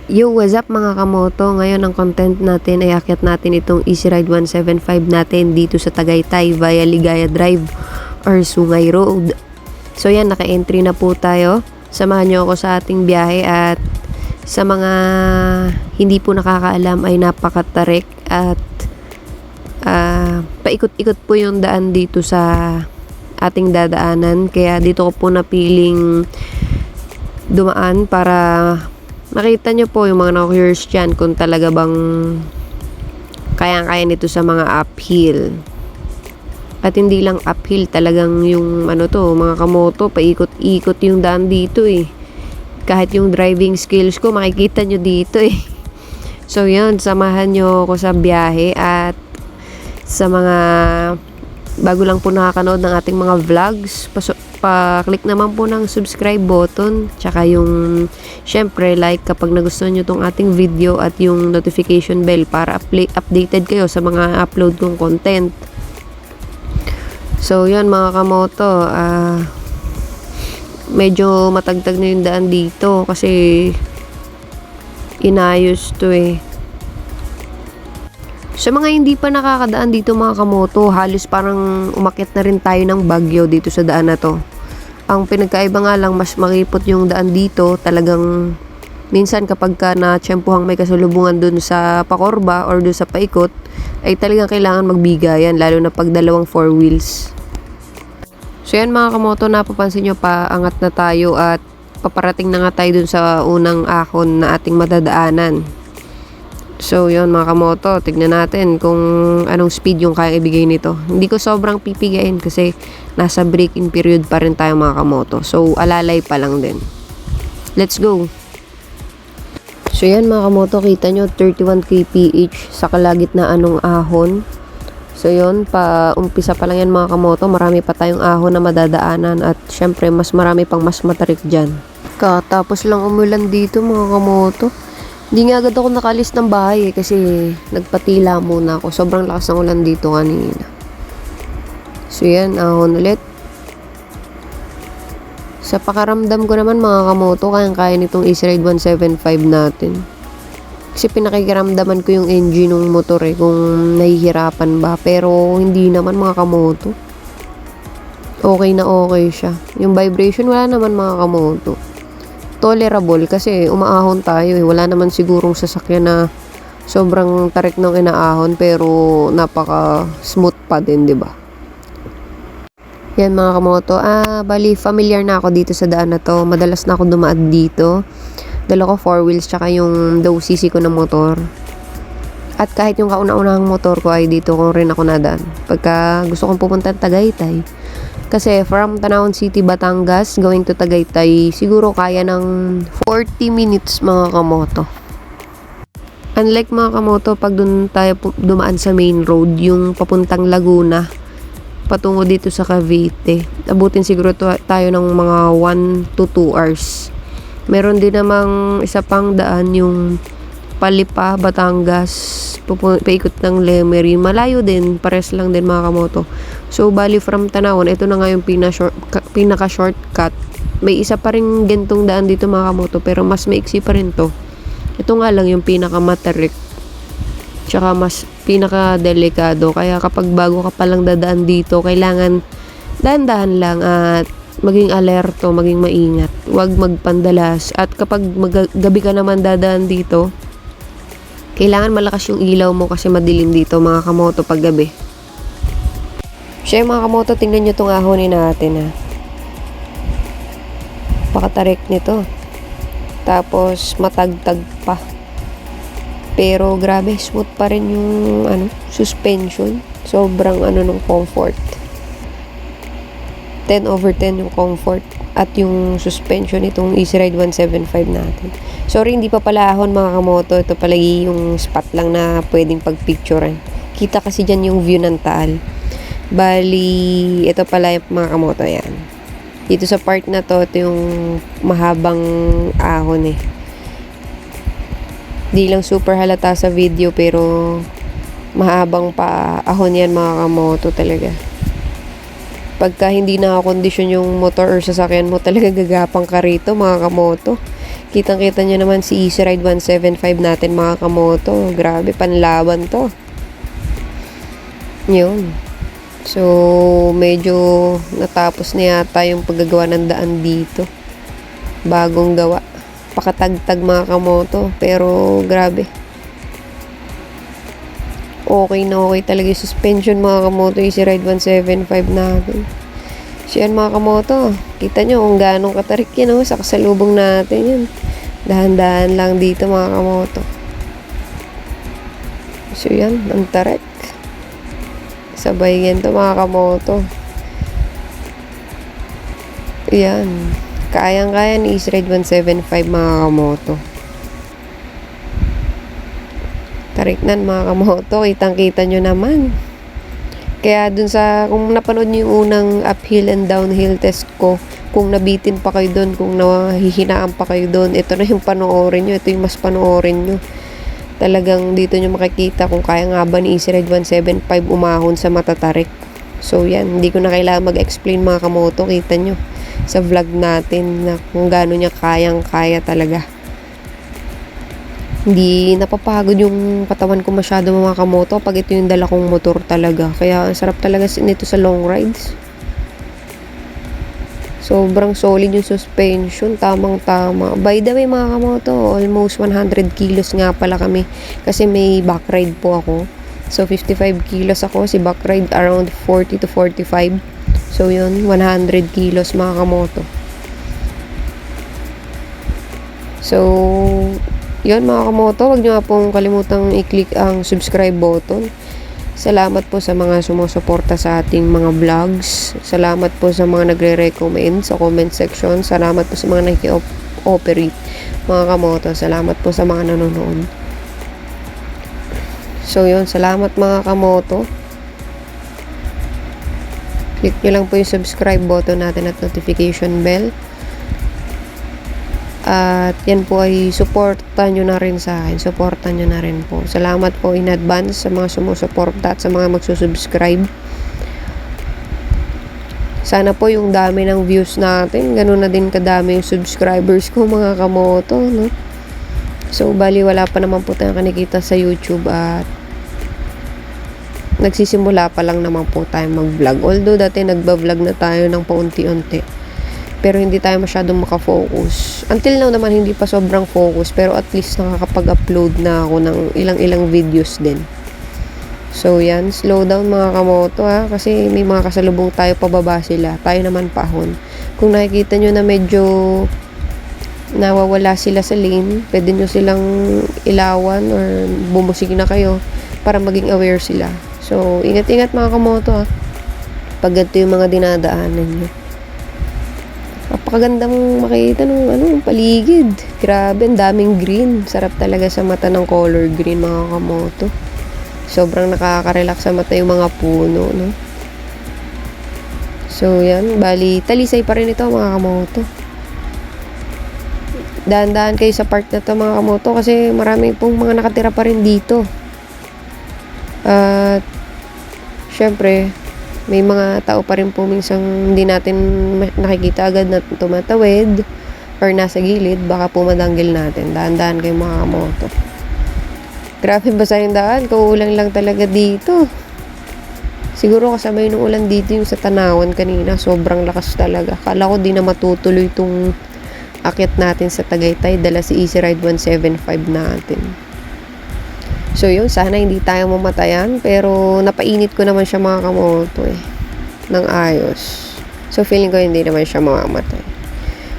Yo, what's up mga kamoto? Ngayon ang content natin ay akyat natin itong Easy Ride 175 natin dito sa Tagaytay via Ligaya Drive or Sungay Road. So yan, naka-entry na po tayo. Samahan nyo ako sa ating biyahe at sa mga hindi po nakakaalam ay napakatarik at paikot-ikot po yung daan dito sa ating dadaanan. Kaya dito ko po napiling dumaan para makita nyo po yung mga knockers dyan kung talaga bang kayang-kaya nito sa mga uphill. At hindi lang uphill, talagang yung mga kamoto, paikot-ikot yung daan dito eh. Kahit yung driving skills ko, makikita nyo dito eh. So yun, samahan nyo ako sa biyahe at sa mga bago lang po nakakanood ng ating mga vlogs, pa-click naman po ng subscribe button, tsaka yung syempre like kapag nagustuhan nyo tong ating video at yung notification bell para updated kayo sa mga upload kong content. So yun mga kamoto, medyo matagtag na yung daan dito kasi inayos to eh. Sa mga hindi pa nakakadaan dito mga kamoto, halos parang umakyat na rin tayo ng Bagyo dito sa daan na to. Ang pinagkaiba nga lang, mas makipot yung daan dito. Talagang minsan kapag ka na-tsempuhang may kasalubungan dun sa pakorba or dun sa paikot, ay talagang kailangan magbigayan, lalo na pag dalawang four wheels. So yan mga kamoto, napapansin nyo pa, angat na tayo at paparating na nga tayo dun sa unang ahon na ating madadaanan. So yun mga kamoto, tignan natin kung anong speed yung kaya ibigay nito. Hindi ko sobrang pipigain kasi nasa braking period pa rin tayo mga kamoto. So alalay pa lang din. Let's go! So yan mga kamoto, kita nyo 31 kph sa kalagitnaan ng ahon. So yun, umpisa pa lang yan mga kamoto, marami pa tayong ahon na madadaanan at syempre mas marami pang mas matarik dyan. Katapos lang umulan dito mga kamoto. Hindi nga agad ako nakalis ng bahay kasi nagpatila muna ako. Sobrang lakas ng ulan dito kanina. So yan, ahon ulit. Sa pakaramdam ko naman mga kamoto, kayang-kaya nitong Easy Ride 175 natin. Kasi pinakikiramdaman ko yung engine ng motor eh, kung nahihirapan ba. Pero hindi naman mga kamoto. Okay na okay siya. Yung vibration wala naman mga kamoto. Tolerable kasi umaahon tayo eh. Wala naman sigurong sasakyan na sobrang tarik ng inaahon pero napaka smooth pa din, di ba? Yan mga kamoto, bali familiar na ako dito sa daan na to. Madalas na ako dumaan dito. Dala ko 4 wheels tsaka yung low cc ko ng motor. At kahit yung kauna-unahang motor ko ay dito ko rin ako nadaan. Pagka gusto kong pupunta ng Tagaytay. Kasi from Tanawan City, Batangas, going to Tagaytay, siguro kaya ng 40 minutes mga kamoto. Unlike mga kamoto, pag dun tayo dumaan sa main road, yung papuntang Laguna, patungo dito sa Cavite, abutin siguro tayo ng mga 1 to 2 hours. Meron din namang isa pang daan yung Palipa, Batangas, paikot ng Lemery. Malayo din, pares lang din mga kamoto. So, bali from Tanawan, ito na nga yung pinaka-shortcut. May isa pa rin gentong daan dito mga kamoto, pero mas maiksi pa rin to. Ito nga lang yung pinaka-matarik. Tsaka mas pinaka-delikado. Kaya kapag bago ka palang dadaan dito, kailangan dahan-dahan lang at maging alerto, maging maingat. Huwag magpandalas. At kapag gabi ka naman dadaan dito, kailangan malakas yung ilaw mo kasi madilim dito mga kamoto pag gabi. Siya mga kamoto, tingnan nyo itong ahonin natin ha. Pakatarik nito. Tapos matagtag pa. Pero grabe, smooth pa rin yung suspension. Sobrang ng comfort. 10/10 yung comfort at yung suspension itong Easy Ride 175 natin. Sorry, hindi pa pala ahon mga kamoto. Ito pala yung spot lang na pwedeng pagpicturean. Kita kasi dyan yung view ng Taal. Bali, ito pala yung mga kamoto yan. Dito sa part na to, ito yung mahabang ahon eh. Di lang super halata sa video pero mahabang pa ahon yan mga kamoto talaga. Pagka hindi nakakondisyon yung motor or sasakyan mo, talaga gagapang ka rito mga kamoto. Kitang-kita nyo naman si Easy Ride 175 natin mga kamoto. Grabe, panlaban to. Yun. So, medyo natapos na yata yung paggagawa ng daan dito. Bagong gawa. Pakatagtag mga kamoto. Pero, grabe. Okay na okay talaga yung suspension mga kamoto. Easy Ride 175 natin. So yan mga kamoto, kita nyo kung ganong katarik yan sa kasalubong natin yan. Dahan-dahan lang dito mga kamoto. So yan, ang tarik. Sabay yan to mga kamoto. Yan. Kayang-kaya ni Easy Ride 175 mga kamoto. Tarik nan mga kamoto, kitang-kita nyo naman. Kaya dun sa, kung napanood nyo yung unang uphill and downhill test ko, kung nabitin pa kayo dun, kung nahihinaan pa kayo dun, ito na yung panoorin nyo, ito yung mas panoorin nyo. Talagang dito nyo makikita kung kaya nga ba ni Easy Ride 175 umahon sa matatarik. So yan, hindi ko na kailangan mag-explain mga kamoto, kita nyo sa vlog natin na kung gaano niya kayang-kaya talaga. Hindi napapagod yung katawan ko masyado mga kamoto pag ito yung dala kong motor talaga. Kaya ang sarap talaga nito sa long rides. Sobrang solid yung suspension. Tamang-tama. By the way mga kamoto, almost 100 kilos nga pala kami. Kasi may back ride po ako. So 55 kilos ako. Si back ride around 40 to 45. So yun, 100 kilos mga kamoto. So yun mga kamoto, huwag nyo nga pong kalimutang i-click ang subscribe button. Salamat po sa mga sumusuporta sa ating mga vlogs. Salamat po sa mga nagre-recommend sa comment section. Salamat po sa mga naki-operate mga kamoto. Salamat po sa mga nanonood. So yun, salamat mga kamoto. Click nyo lang po yung subscribe button natin at notification bell. At yan po ay supportan nyo na rin sa akin. Supportan nyo na rin po. Salamat po in advance sa mga sumusuporta at sa mga magsusubscribe. Sana po yung dami ng views natin, ganun na din kadami yung subscribers ko mga kamoto, no? So, bali wala pa naman po tayong kinikita sa YouTube at nagsisimula pa lang naman po tayo mag-vlog. Although dati nagba-vlog na tayo ng paunti-unti. Pero hindi tayo masyadong makafocus. Until now naman hindi pa sobrang focus, pero at least nakakapag-upload na ako ng ilang-ilang videos din. So yan, slow down mga kamoto kasi may mga kasalubong tayo pababa sila. Tayo naman pahon. Kung nakikita nyo na medyo nawawala sila sa lane, pwede nyo silang ilawan or bumusig na kayo para maging aware sila. So ingat-ingat mga kamoto pag ganito yung mga dinadaanan nyo. Napakaganda mong makita ng paligid. Grabe, ang daming green. Sarap talaga sa mata ng color green mga kamoto. Sobrang nakaka-relax sa mata yung mga puno, no? So, yan. Bali, talisay pa rin ito mga kamoto. Dahan-dahan kayo sa part na to mga kamoto kasi marami pong mga nakatira pa rin dito. At, syempre, may mga tao pa rin po minsang hindi natin nakikita agad na tumatawid or nasa gilid, baka po madanggil natin. Dahan-dahan kayo mga kamoto. Grabe basa yung daan, kauulan lang talaga dito. Siguro kasabay ng ulan dito yung sa Tanawan kanina, sobrang lakas talaga. Kala ko di na matutuloy itong akyat natin sa Tagaytay, dala si Easy Ride 175 natin. So yun, sana hindi tayo mamatayan, pero napainit ko naman siya mga kamoto ng ayos. So feeling ko hindi naman siya mamamatay.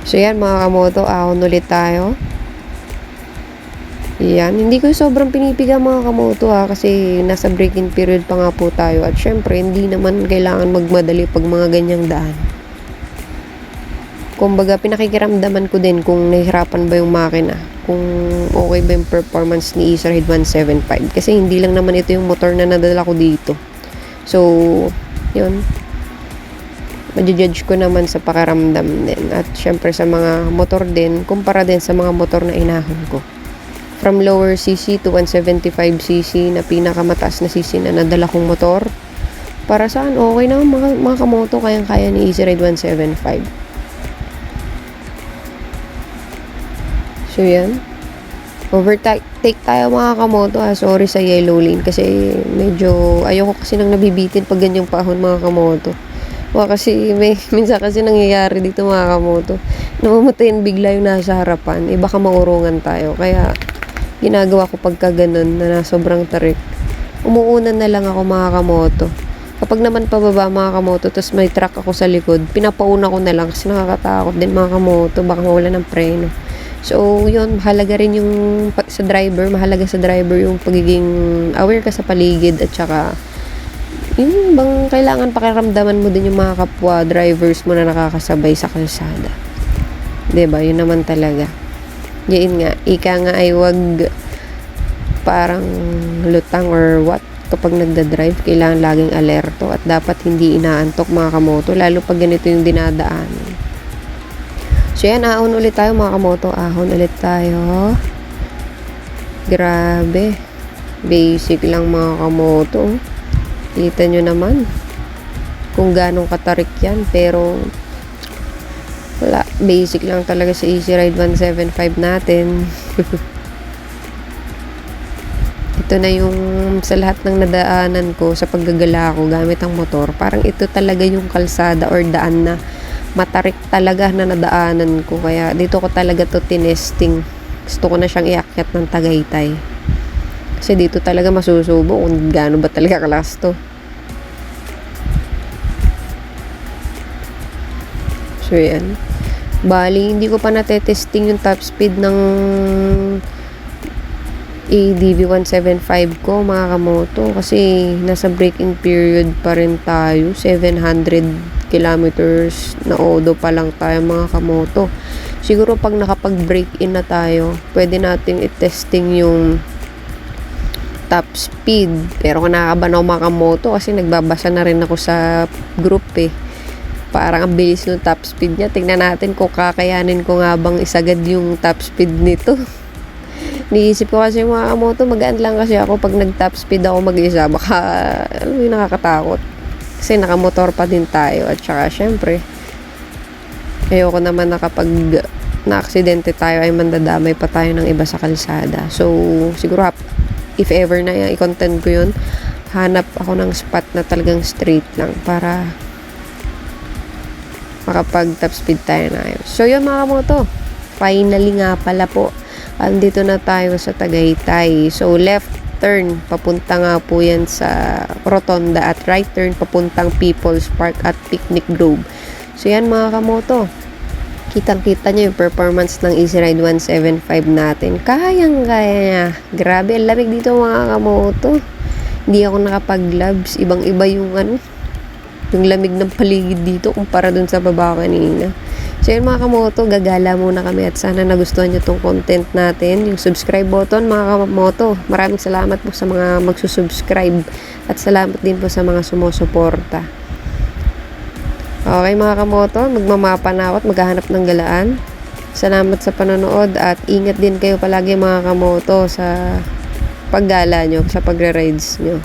So yan mga kamoto, ahon ulit tayo. Yan, hindi ko sobrang pinipiga mga kamoto kasi nasa break-in period pa nga po tayo. At syempre, hindi naman kailangan magmadali pag mga ganyang daan. Kumbaga, pinakikiramdaman ko din kung nahihirapan ba yung makina. Kung okay ba yung performance ni Easy Ride 175. Kasi hindi lang naman ito yung motor na nadala ko dito. So, yun. Madjudge ko naman sa pakaramdam din. At syempre sa mga motor din, kumpara din sa mga motor na inahon ko. From lower cc to 175cc na pinakamataas na cc na nadala kong motor. Para saan? Okay naman mga kamoto, kayang-kaya ni Easy Ride 175. So yan. Overtake tayo mga kamoto Sorry sa yellow lane kasi medyo ayoko kasi nang nabibitin pag ganyang pahon mga kamoto. Kasi minsan kasi nangyayari dito mga kamoto. Namamatayin bigla yung nasa harapan. Baka maurungan tayo. Kaya ginagawa ko pagka ganun na sobrang tarik. Umuunan na lang ako mga kamoto. Kapag naman pababa mga kamoto tapos may truck ako sa likod, pinapauna ko na lang kasi nakakatakot din mga kamoto. Baka mawala ng preno. So, yun, mahalaga rin yung mahalaga sa driver yung pagiging aware ka sa paligid at saka yung bang kailangan pakiramdaman mo din yung mga kapwa drivers mo na nakakasabay sa kalsada. 'Di ba? Yun naman talaga. Yun nga, ika nga ay wag parang lutang or what kapag nagda-drive, kailangan laging alerto at dapat hindi inaantok mga kamoto, lalo pag ganito yung dinadaanan. So yan, ahon ulit tayo mga kamoto. Ahon ulit tayo. Grabe. Basic lang mga kamoto. Kita nyo naman kung ganong katarik yan. Pero wala. Basic lang talaga sa Easy Ride 175 natin. Ito na yung sa lahat ng nadaanan ko sa paggagala ko gamit ang motor. Parang ito talaga yung kalsada or daan na matarik talaga na nadaanan ko. Kaya dito ko talaga to tinesting. Gusto ko na siyang iakyat ng Tagaytay. Kasi dito talaga masusubo kung gaano ba talaga kalas to. So yan. Bali, hindi ko pa natetesting yung top speed ng ADV 175 ko mga kamoto. Kasi nasa braking period pa rin tayo. 700 kilometers na odo pa lang tayo mga kamoto. Siguro pag nakapag-break in na tayo, pwede natin i-testing yung top speed. Pero nakakaban ako mga kamoto kasi nagbabasa na rin ako sa group Parang ang bilis ng top speed niya. Tingnan natin kung kakayanin ko nga bang isagad yung top speed nito. Niisip ko kasi mga kamoto, magaan lang kasi ako pag nag-top speed ako mag-isa. Baka, alam mo yung nakakatakot. Kasi nakamotor pa din tayo. At saka, syempre, ayoko naman na kapag na-aksidente tayo ay mandadamay pa tayo ng iba sa kalsada. So, siguro, if ever na i-content ko yun, hanap ako ng spot na talagang straight lang para makapag-top speed tayo na ayos. So, yun mga kamoto. Finally nga pala po. Andito na tayo sa Tagaytay. So, left turn, papunta nga po yan sa Rotonda at right turn, papuntang People's Park at Picnic Grove. So, yan mga kamoto. Kitang-kita nyo yung performance ng Easy Ride 175 natin. Kayang-kaya niya. Grabe, ang lamig dito mga kamoto. Hindi ako nakapag-gloves. Ibang-iba yung yung lamig ng paligid dito kumpara dun sa baba kanina. So yun mga kamoto, gagala muna kami at sana nagustuhan nyo tong content natin. Yung subscribe button mga kamoto. Maraming salamat po sa mga magsusubscribe at salamat din po sa mga sumusuporta. Okay mga kamoto, magmamapa na ako at maghahanap ng galaan. Salamat sa panonood at ingat din kayo palagi mga kamoto sa paggala nyo, sa pagre-rides nyo.